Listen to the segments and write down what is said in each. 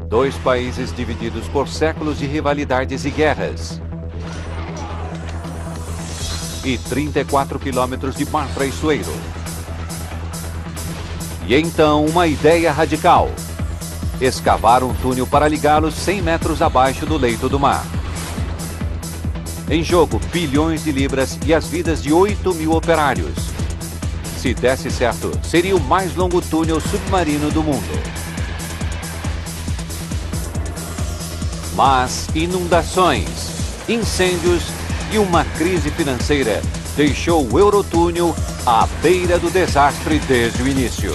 Dois países divididos por séculos de rivalidades e guerras. E 34 quilômetros de mar traiçoeiro. E então uma ideia radical: escavar um túnel para ligá-los 100 metros abaixo do leito do mar. Em jogo, bilhões de libras e as vidas de 8.000 operários. Se desse certo, seria o mais longo túnel submarino do mundo. Mas inundações, incêndios e uma crise financeira deixou o Eurotúnel à beira do desastre desde o início.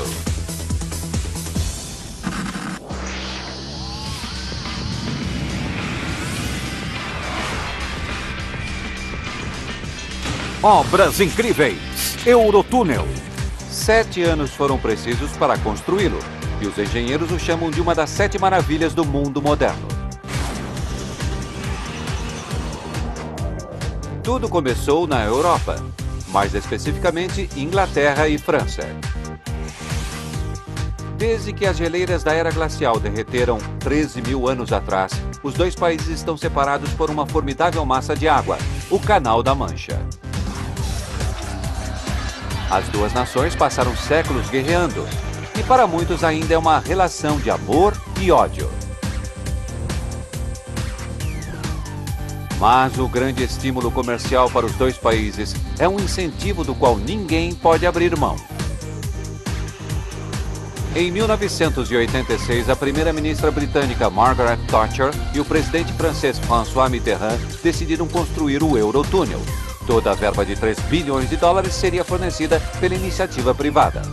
Obras incríveis! Eurotúnel! 7 anos foram precisos para construí-lo, e os engenheiros o chamam de uma das 7 maravilhas do mundo moderno. Tudo começou na Europa, mais especificamente Inglaterra e França. Desde que as geleiras da Era Glacial derreteram 13.000 anos atrás, os dois países estão separados por uma formidável massa de água, o Canal da Mancha. As duas nações passaram séculos guerreando, e para muitos ainda é uma relação de amor e ódio. Mas o grande estímulo comercial para os dois países é um incentivo do qual ninguém pode abrir mão. Em 1986, a primeira-ministra britânica Margaret Thatcher e o presidente francês François Mitterrand decidiram construir o Eurotúnel. Toda a verba de 3 bilhões de dólares seria fornecida pela iniciativa privada.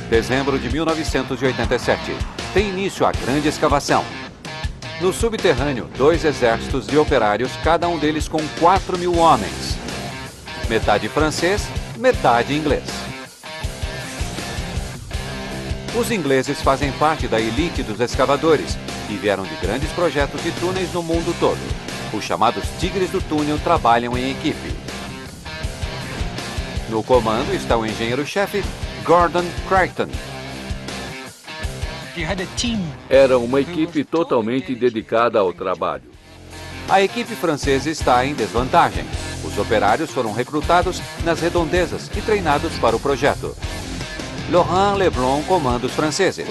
Dezembro de 1987. Tem início a grande escavação. No subterrâneo, 2 exércitos de operários, cada um deles com 4.000 homens. Metade francês, metade inglês. Os ingleses fazem parte da elite dos escavadores e vieram de grandes projetos de túneis no mundo todo. Os chamados Tigres do Túnel trabalham em equipe. No comando está o engenheiro-chefe Gordon Crichton. Era uma equipe totalmente dedicada ao trabalho. A equipe francesa está em desvantagem. Os operários foram recrutados nas redondezas e treinados para o projeto. Laurent Lebrun comanda os franceses.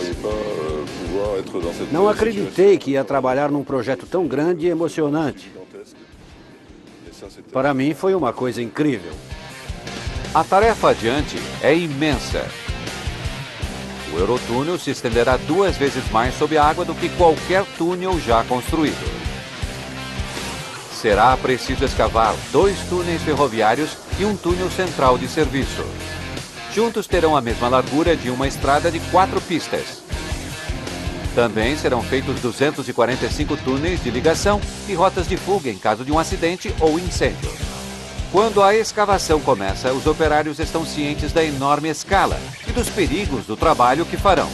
Não acreditei que ia trabalhar num projeto tão grande e emocionante. Para mim foi uma coisa incrível. A tarefa adiante é imensa. O Eurotúnel se estenderá 2 vezes mais sob a água do que qualquer túnel já construído. Será preciso escavar 2 túneis ferroviários e um túnel central de serviço. Juntos terão a mesma largura de uma estrada de 4 pistas. Também serão feitos 245 túneis de ligação e rotas de fuga em caso de um acidente ou incêndio. Quando a escavação começa, os operários estão cientes da enorme escala e dos perigos do trabalho que farão.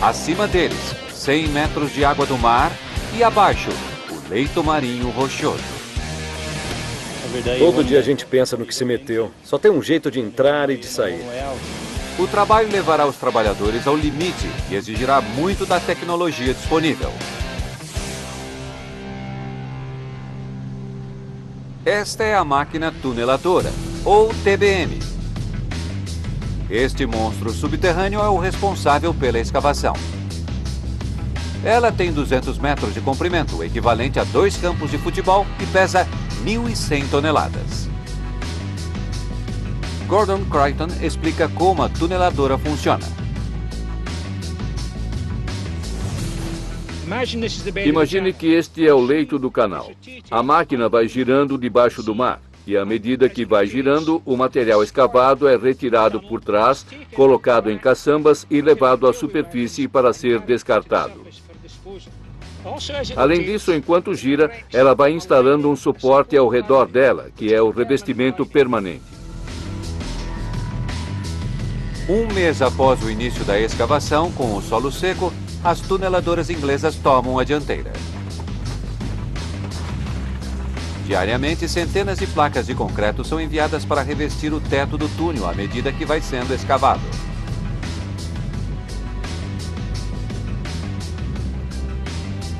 Acima deles, 100 metros de água do mar e abaixo, o leito marinho rochoso. Todo dia a gente pensa no que se meteu. Só tem um jeito de entrar e de sair. O trabalho levará os trabalhadores ao limite e exigirá muito da tecnologia disponível. Esta é a máquina tuneladora, ou TBM. Este monstro subterrâneo é o responsável pela escavação. Ela tem 200 metros de comprimento, equivalente a 2 campos de futebol, e pesa 1.100 toneladas. Gordon Crichton explica como a tuneladora funciona. Imagine que este é o leito do canal. A máquina vai girando debaixo do mar. E à medida que vai girando, o material escavado é retirado por trás, colocado em caçambas e levado à superfície para ser descartado. Além disso, enquanto gira, ela vai instalando um suporte ao redor dela, que é o revestimento permanente. Um mês após o início da escavação, com o solo seco, as tuneladoras inglesas tomam a dianteira. Diariamente, centenas de placas de concreto são enviadas para revestir o teto do túnel à medida que vai sendo escavado.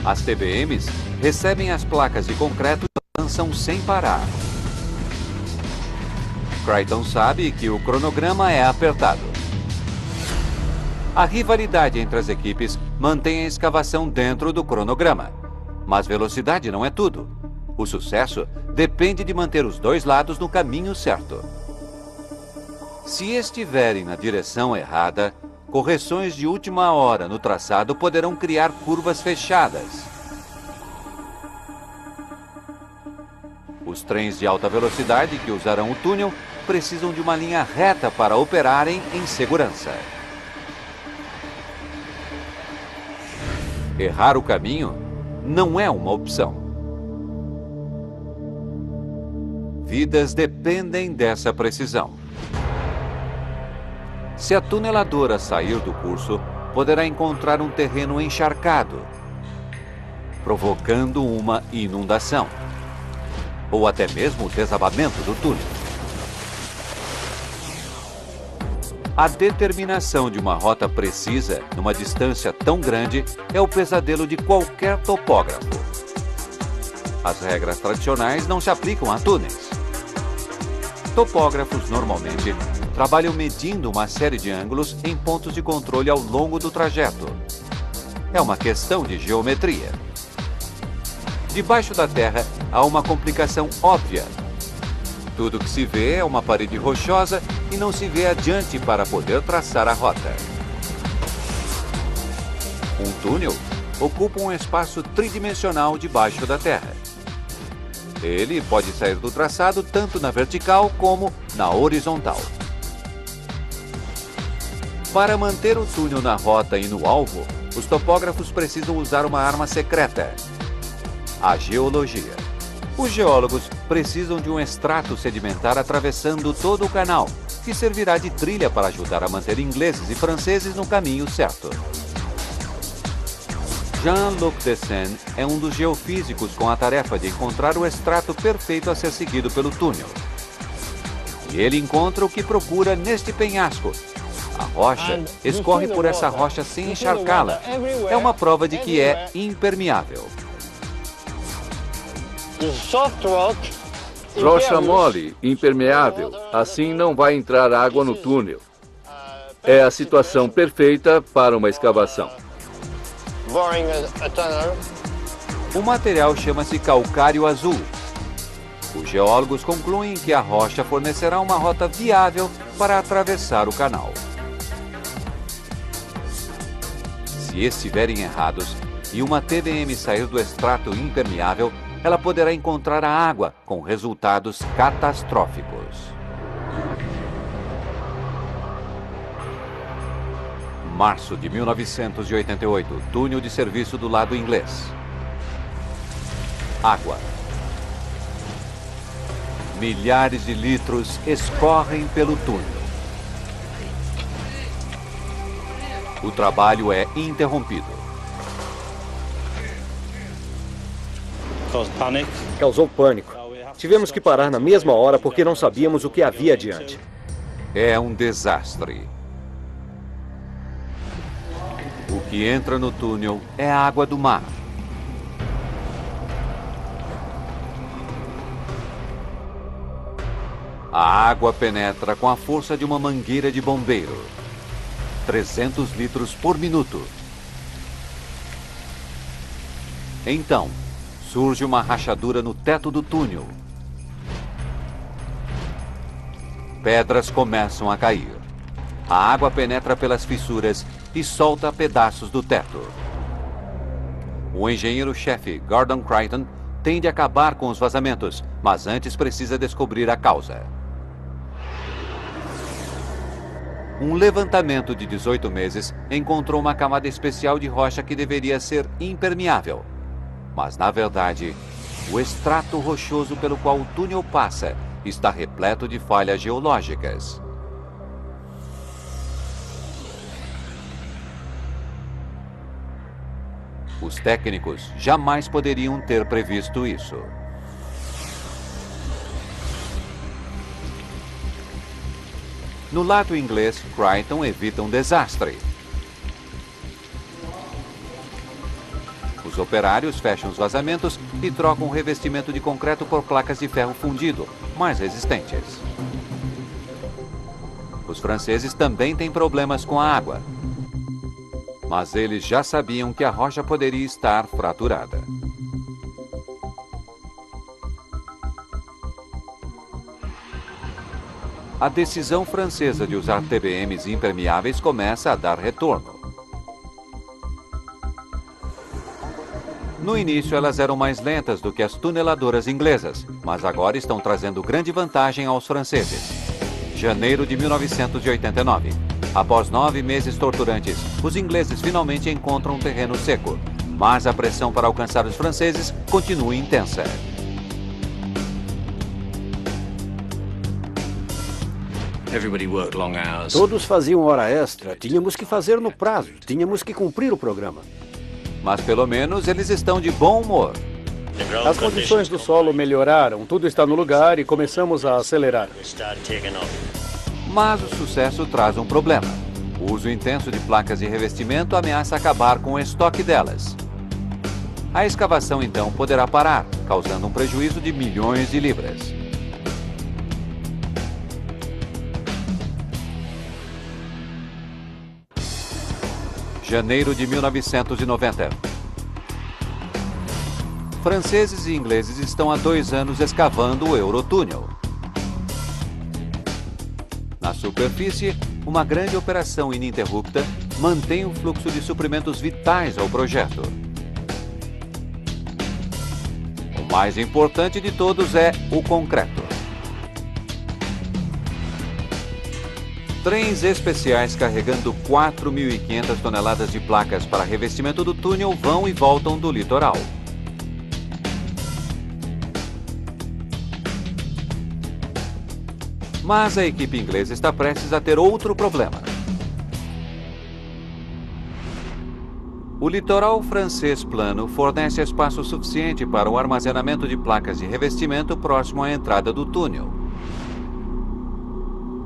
As TBMs recebem as placas de concreto e lançam sem parar. Crichton sabe que o cronograma é apertado. A rivalidade entre as equipes mantém a escavação dentro do cronograma. Mas velocidade não é tudo. O sucesso depende de manter os dois lados no caminho certo. Se estiverem na direção errada, correções de última hora no traçado poderão criar curvas fechadas. Os trens de alta velocidade que usarão o túnel precisam de uma linha reta para operarem em segurança. Errar o caminho não é uma opção. Vidas dependem dessa precisão. Se a tuneladora sair do curso, poderá encontrar um terreno encharcado, provocando uma inundação, ou até mesmo o desabamento do túnel. A determinação de uma rota precisa, numa distância tão grande, é o pesadelo de qualquer topógrafo. As regras tradicionais não se aplicam a túneis. Topógrafos normalmente trabalham medindo uma série de ângulos em pontos de controle ao longo do trajeto. É uma questão de geometria. Debaixo da terra há uma complicação óbvia. Tudo que se vê é uma parede rochosa e não se vê adiante para poder traçar a rota. Um túnel ocupa um espaço tridimensional debaixo da terra. Ele pode sair do traçado tanto na vertical como na horizontal. Para manter o túnel na rota e no alvo, os topógrafos precisam usar uma arma secreta: a geologia. Os geólogos precisam de um extrato sedimentar atravessando todo o canal, que servirá de trilha para ajudar a manter ingleses e franceses no caminho certo. Jean-Luc Dessen é um dos geofísicos com a tarefa de encontrar o extrato perfeito a ser seguido pelo túnel. E ele encontra o que procura neste penhasco. A rocha escorre por essa rocha sem encharcá-la. É uma prova de que é impermeável. Rocha mole, impermeável, assim não vai entrar água no túnel. É a situação perfeita para uma escavação. O material chama-se calcário azul. Os geólogos concluem que a rocha fornecerá uma rota viável para atravessar o canal. Se estiverem errados e uma TBM sair do extrato impermeável, ela poderá encontrar a água com resultados catastróficos. Março de 1988, túnel de serviço do lado inglês. Água. Milhares de litros escorrem pelo túnel. O trabalho é interrompido. Causou pânico. Tivemos que parar na mesma hora porque não sabíamos o que havia adiante. É um desastre. O que entra no túnel é a água do mar. A água penetra com a força de uma mangueira de bombeiro. 300 litros por minuto. Então, surge uma rachadura no teto do túnel. Pedras começam a cair. A água penetra pelas fissuras e solta pedaços do teto. O engenheiro-chefe Gordon Crichton tem de acabar com os vazamentos, mas antes precisa descobrir a causa. Um levantamento de 18 meses encontrou uma camada especial de rocha que deveria ser impermeável. Mas, na verdade, o extrato rochoso pelo qual o túnel passa está repleto de falhas geológicas. Os técnicos jamais poderiam ter previsto isso. No lado inglês, Crichton evita um desastre. Os operários fecham os vazamentos e trocam o revestimento de concreto por placas de ferro fundido, mais resistentes. Os franceses também têm problemas com a água. Mas eles já sabiam que a rocha poderia estar fraturada. A decisão francesa de usar TBMs impermeáveis começa a dar retorno. No início, elas eram mais lentas do que as tuneladoras inglesas, mas agora estão trazendo grande vantagem aos franceses. Janeiro de 1989. Após 9 meses torturantes, os ingleses finalmente encontram um terreno seco, mas a pressão para alcançar os franceses continua intensa. Todos faziam hora extra, tínhamos que fazer no prazo, tínhamos que cumprir o programa. Mas pelo menos eles estão de bom humor. As condições do solo melhoraram, tudo está no lugar e começamos a acelerar. Mas o sucesso traz um problema. O uso intenso de placas de revestimento ameaça acabar com o estoque delas. A escavação então poderá parar, causando um prejuízo de milhões de libras. Janeiro de 1990. Franceses e ingleses estão há 2 anos escavando o Eurotúnel. Na superfície, uma grande operação ininterrupta mantém o fluxo de suprimentos vitais ao projeto. O mais importante de todos é o concreto. Trens especiais carregando 4.500 toneladas de placas para revestimento do túnel vão e voltam do litoral. Mas a equipe inglesa está prestes a ter outro problema. O litoral francês plano fornece espaço suficiente para o armazenamento de placas de revestimento próximo à entrada do túnel.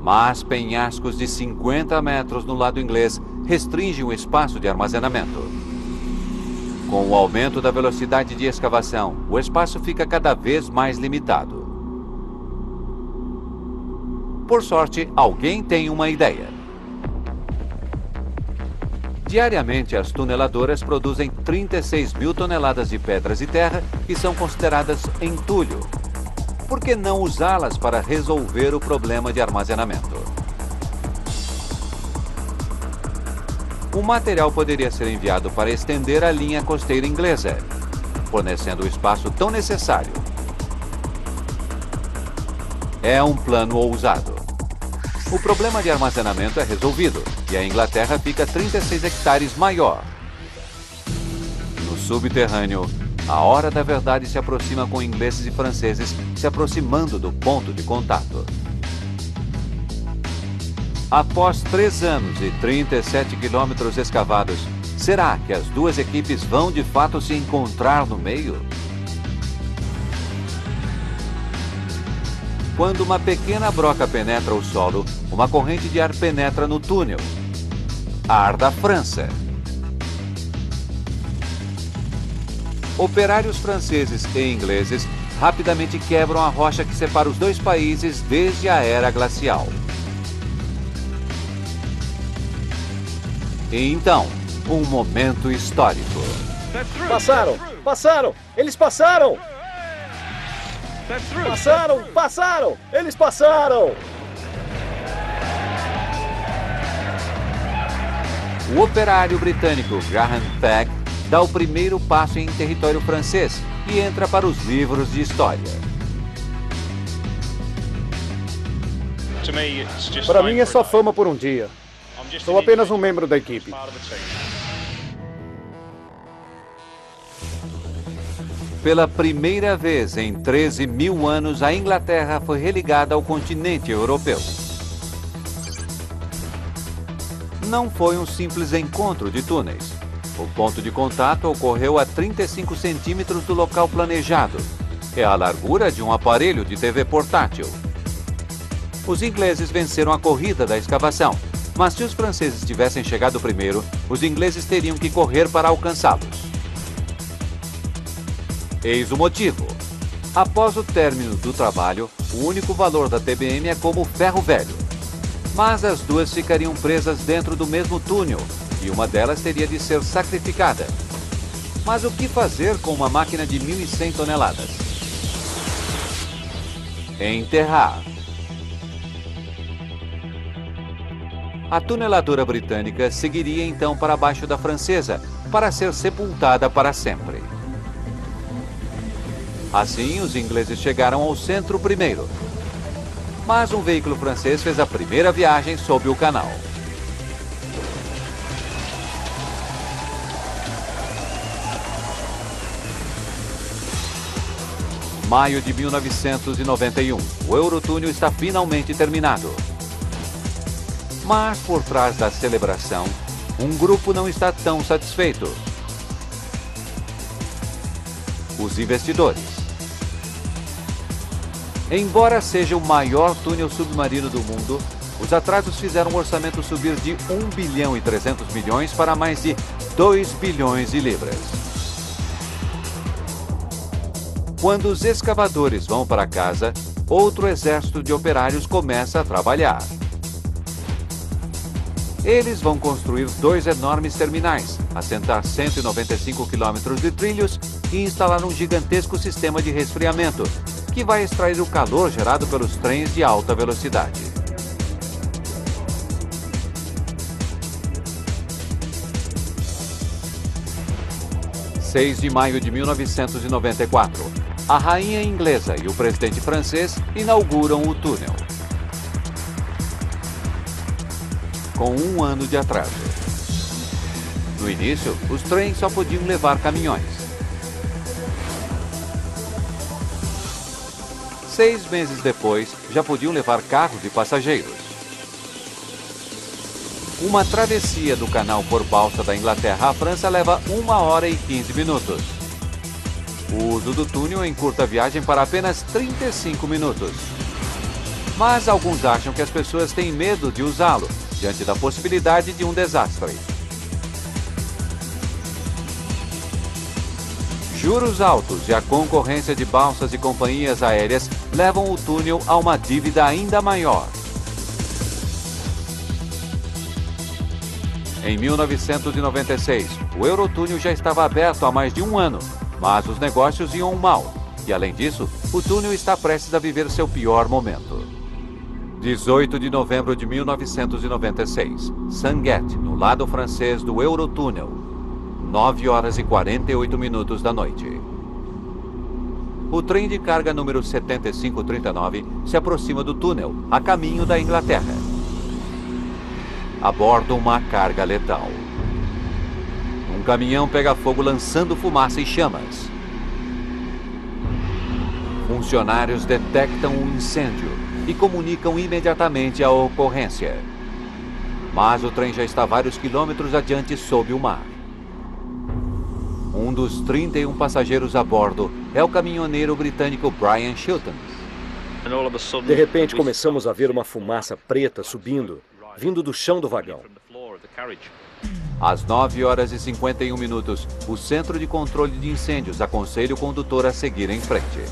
Mas penhascos de 50 metros no lado inglês restringem o espaço de armazenamento. Com o aumento da velocidade de escavação, o espaço fica cada vez mais limitado. Por sorte, alguém tem uma ideia. Diariamente, as tuneladoras produzem 36 mil toneladas de pedras e terra que são consideradas entulho. Por que não usá-las para resolver o problema de armazenamento? O material poderia ser enviado para estender a linha costeira inglesa, fornecendo o espaço tão necessário. É um plano ousado. O problema de armazenamento é resolvido e a Inglaterra fica 36 hectares maior. No subterrâneo, a hora da verdade se aproxima com ingleses e franceses se aproximando do ponto de contato. Após 3 anos e 37 quilômetros escavados, será que as duas equipes vão de fato se encontrar no meio? Quando uma pequena broca penetra o solo, uma corrente de ar penetra no túnel. Ar da França. Operários franceses e ingleses rapidamente quebram a rocha que separa os dois países desde a era glacial. E então, um momento histórico. Passaram! Passaram! Eles passaram! Passaram! Passaram! Eles passaram! O operário britânico Graham Peck dá o primeiro passo em território francês e entra para os livros de história. Para mim é só fama por um dia. Sou apenas um membro da equipe. Pela primeira vez em 13 mil anos, a Inglaterra foi religada ao continente europeu. Não foi um simples encontro de túneis. O ponto de contato ocorreu a 35 centímetros do local planejado. É a largura de um aparelho de TV portátil. Os ingleses venceram a corrida da escavação, mas se os franceses tivessem chegado primeiro, os ingleses teriam que correr para alcançá-los. Eis o motivo. Após o término do trabalho, o único valor da TBM é como ferro velho. Mas as duas ficariam presas dentro do mesmo túnel e uma delas teria de ser sacrificada. Mas o que fazer com uma máquina de 1.100 toneladas? Enterrar. A tuneladora britânica seguiria então para baixo da francesa, para ser sepultada para sempre. Assim, os ingleses chegaram ao centro primeiro. Mas um veículo francês fez a primeira viagem sob o canal. Maio de 1991. O Eurotúnel está finalmente terminado. Mas por trás da celebração, um grupo não está tão satisfeito. Os investidores. Embora seja o maior túnel submarino do mundo, os atrasos fizeram o orçamento subir de 1 bilhão e 300 milhões para mais de 2 bilhões de libras. Quando os escavadores vão para casa, outro exército de operários começa a trabalhar. Eles vão construir 2 enormes terminais, assentar 195 quilômetros de trilhos e instalar um gigantesco sistema de resfriamento, que vai extrair o calor gerado pelos trens de alta velocidade. (6 de maio de 1994). A rainha inglesa e o presidente francês inauguram o túnel. Com 1 ano de atraso. No início, os trens só podiam levar caminhões. 6 meses depois, já podiam levar carros e passageiros. Uma travessia do canal por balsa da Inglaterra à França leva 1 hora e 15 minutos. O uso do túnel encurta a viagem para apenas 35 minutos. Mas alguns acham que as pessoas têm medo de usá-lo, diante da possibilidade de um desastre. Juros altos e a concorrência de balsas e companhias aéreas levam o túnel a uma dívida ainda maior. Em 1996, o Eurotúnel já estava aberto há mais de 1 ano, mas os negócios iam mal. E além disso, o túnel está prestes a viver seu pior momento. 18 de novembro de 1996, Sanguette, no lado francês do Eurotúnel. 9 horas e 48 minutos da noite. O trem de carga número 7539 se aproxima do túnel, a caminho da Inglaterra. A bordo, uma carga letal. Um caminhão pega fogo lançando fumaça e chamas. Funcionários detectam um incêndio e comunicam imediatamente a ocorrência. Mas o trem já está vários quilômetros adiante sob o mar. Um dos 31 passageiros a bordo é o caminhoneiro britânico Brian Chilton. De repente começamos a ver uma fumaça preta subindo, vindo do chão do vagão. Às 9 horas e 51 minutos, o Centro de Controle de Incêndios aconselha o condutor a seguir em frente.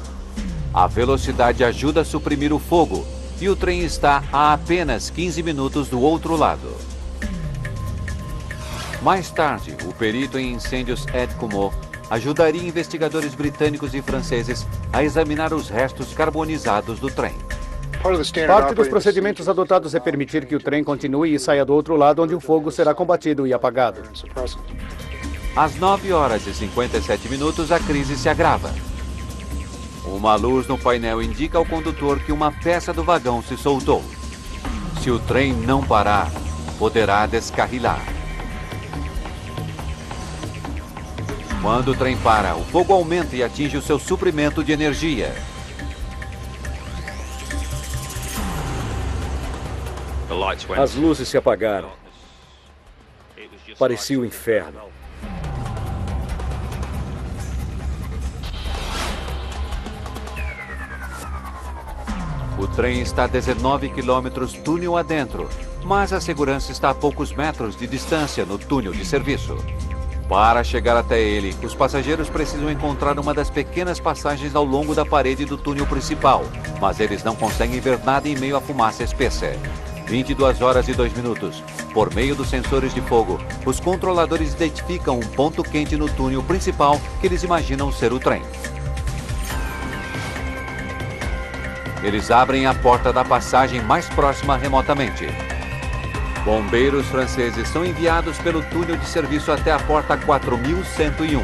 A velocidade ajuda a suprimir o fogo e o trem está a apenas 15 minutos do outro lado. Mais tarde, o perito em incêndios Ed Comeau ajudaria investigadores britânicos e franceses a examinar os restos carbonizados do trem. Parte dos procedimentos adotados é permitir que o trem continue e saia do outro lado, onde o fogo será combatido e apagado. Às 9 horas e 57 minutos, a crise se agrava. Uma luz no painel indica ao condutor que uma peça do vagão se soltou. Se o trem não parar, poderá descarrilar. Quando o trem para, o fogo aumenta e atinge o seu suprimento de energia. As luzes se apagaram. Parecia o inferno. O trem está a 19 quilômetros túnel adentro, mas a segurança está a poucos metros de distância no túnel de serviço. Para chegar até ele, os passageiros precisam encontrar uma das pequenas passagens ao longo da parede do túnel principal, mas eles não conseguem ver nada em meio à fumaça espessa. 22 horas e 2 minutos. Por meio dos sensores de fogo, os controladores identificam um ponto quente no túnel principal que eles imaginam ser o trem. Eles abrem a porta da passagem mais próxima remotamente. Bombeiros franceses são enviados pelo túnel de serviço até a porta 4101.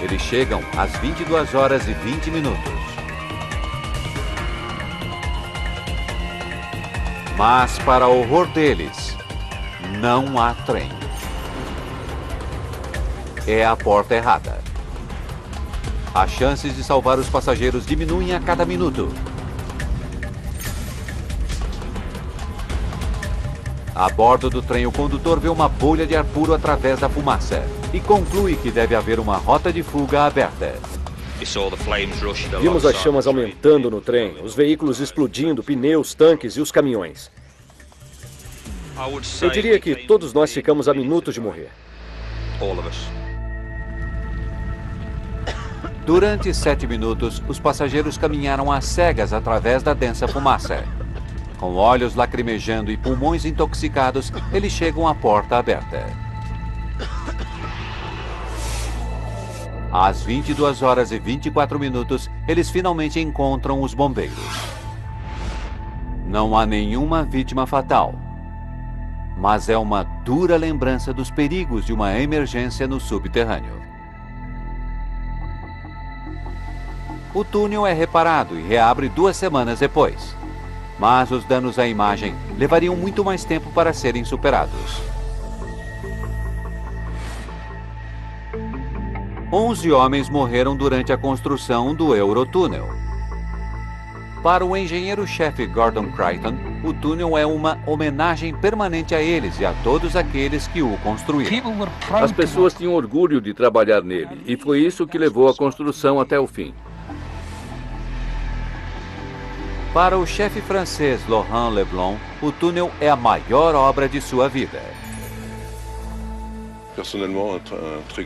Eles chegam às 22 horas e 20 minutos. Mas, para o horror deles, não há trem. É a porta errada. As chances de salvar os passageiros diminuem a cada minuto. A bordo do trem, o condutor vê uma bolha de ar puro através da fumaça e conclui que deve haver uma rota de fuga aberta. Vimos as chamas aumentando no trem, os veículos explodindo, pneus, tanques e os caminhões. Eu diria que todos nós ficamos a minutos de morrer. Durante 7 minutos, os passageiros caminharam às cegas através da densa fumaça. Com olhos lacrimejando e pulmões intoxicados, eles chegam à porta aberta. Às 22 horas e 24 minutos, eles finalmente encontram os bombeiros. Não há nenhuma vítima fatal, mas é uma dura lembrança dos perigos de uma emergência no subterrâneo. O túnel é reparado e reabre 2 semanas depois. Mas os danos à imagem levariam muito mais tempo para serem superados. 11 homens morreram durante a construção do Eurotúnel. Para o engenheiro-chefe Gordon Creighton, o túnel é uma homenagem permanente a eles e a todos aqueles que o construíram. As pessoas tinham orgulho de trabalhar nele, e foi isso que levou a construção até o fim. Para o chefe francês Laurent Leblon, o túnel é a maior obra de sua vida.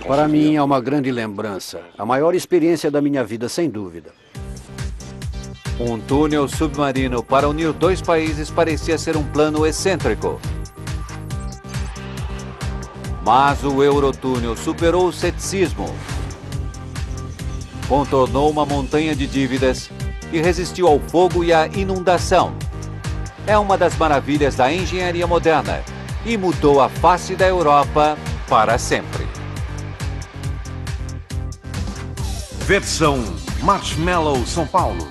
Para mim é uma grande lembrança, a maior experiência da minha vida, sem dúvida. Um túnel submarino para unir 2 países parecia ser um plano excêntrico. Mas o Eurotúnel superou o ceticismo, contornou uma montanha de dívidas e resistiu ao fogo e à inundação. É uma das maravilhas da engenharia moderna e mudou a face da Europa para sempre. Versão Marshmallow São Paulo.